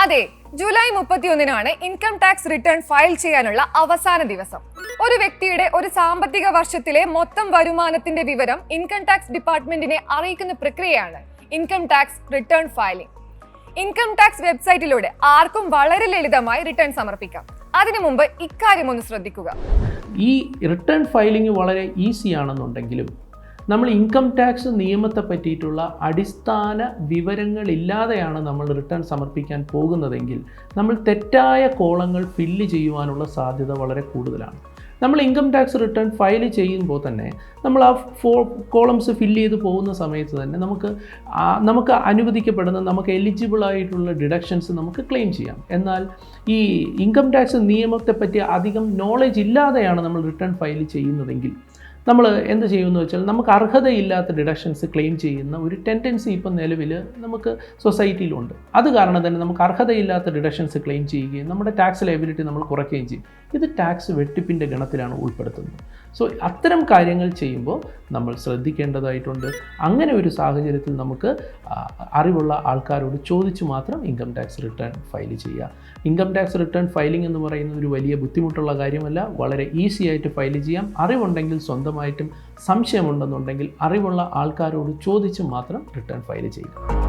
അതെ, ജൂലൈ 31-നാണ് income tax return file ചെയ്യാനുള്ള അവസാന ദിവസം. ഒരു വ്യക്തിയുടെ ഒരു സാമ്പത്തിക വർഷത്തിലെ മൊത്തം വരുമാനത്തിന്റെ വിവരം ഇൻകം ടാക്സ് ഡിപ്പാർട്ട്മെന്റിനെ അറിയിക്കുന്ന പ്രക്രിയയാണ് income tax return filing. Income tax വെബ്സൈറ്റിലൂടെ ആർക്കും വളരെ ലളിതമായി റിട്ടേൺ സമർപ്പിക്കാം. അതിനു മുമ്പ് ഇക്കാര്യം ഒന്ന് ശ്രദ്ധിക്കുക. ഈ റിട്ടേൺ ഫയലിംഗ് വളരെ ഈസി ആണെന്നുണ്ടെങ്കിലും നമ്മൾ ഇൻകം ടാക്സ് നിയമത്തെ പറ്റിയിട്ടുള്ള അടിസ്ഥാന വിവരങ്ങളില്ലാതെയാണ് നമ്മൾ റിട്ടേൺ സമർപ്പിക്കാൻ പോകുന്നതെങ്കിൽ നമ്മൾ തെറ്റായ കോളങ്ങൾ ഫില്ല് ചെയ്യുവാനുള്ള സാധ്യത വളരെ കൂടുതലാണ്. നമ്മൾ ഇൻകം ടാക്സ് റിട്ടേൺ ഫയൽ ചെയ്യുമ്പോൾ തന്നെ നമ്മൾ ആ 4 കോളംസ് ഫില്ല് ചെയ്ത് പോകുന്ന സമയത്ത് തന്നെ നമുക്ക് അനുവദിക്കപ്പെടുന്ന നമുക്ക് എലിജിബിൾ ആയിട്ടുള്ള ഡിഡക്ഷൻസ് നമുക്ക് ക്ലെയിം ചെയ്യാം. എന്നാൽ ഈ ഇൻകം ടാക്സ് നിയമത്തെ പറ്റി അധികം നോളജ് ഇല്ലാതെയാണ് നമ്മൾ റിട്ടേൺ ഫയൽ ചെയ്യുന്നതെങ്കിൽ നമ്മൾ എന്ത് ചെയ്യുമെന്ന് വെച്ചാൽ നമുക്ക് അർഹതയില്ലാത്ത ഡിഡക്ഷൻസ് ക്ലെയിം ചെയ്യുന്ന ഒരു ടെൻഡൻസി ഇപ്പം നിലവിൽ നമുക്ക് സൊസൈറ്റിയിലുണ്ട്. അത് കാരണം തന്നെ നമുക്ക് അർഹതയില്ലാത്ത ഡിഡക്ഷൻസ് ക്ലെയിം ചെയ്യുകയും നമ്മുടെ ടാക്സ് ലയബിലിറ്റി നമ്മൾ കുറയ്ക്കുകയും ചെയ്യും. ഇത് ടാക്സ് വെട്ടിപ്പിൻ്റെ ഗണത്തിലാണ് ഉൾപ്പെടുത്തുന്നത്. സോ അത്തരം കാര്യങ്ങൾ ചെയ്യുമ്പോൾ നമ്മൾ ശ്രദ്ധിക്കേണ്ടതായിട്ടുണ്ട്. അങ്ങനെ ഒരു സാഹചര്യത്തിൽ നമുക്ക് അറിവുള്ള ആൾക്കാരോട് ചോദിച്ച് മാത്രം ഇൻകം ടാക്സ് റിട്ടേൺ ഫയൽ ചെയ്യുക. ഇൻകം ടാക്സ് റിട്ടേൺ ഫയലിംഗ് എന്ന് പറയുന്നത് ഒരു വലിയ ബുദ്ധിമുട്ടുള്ള കാര്യമല്ല. വളരെ ഈസി ആയിട്ട് ഫയൽ ചെയ്യാം. അറിവുണ്ടെങ്കിൽ സ്വന്തമായിട്ടും, സംശയമുണ്ടെന്നുണ്ടെങ്കിൽ അറിവുള്ള ആൾക്കാരോട് ചോദിച്ച് മാത്രം റിട്ടേൺ ഫയൽ ചെയ്യുക.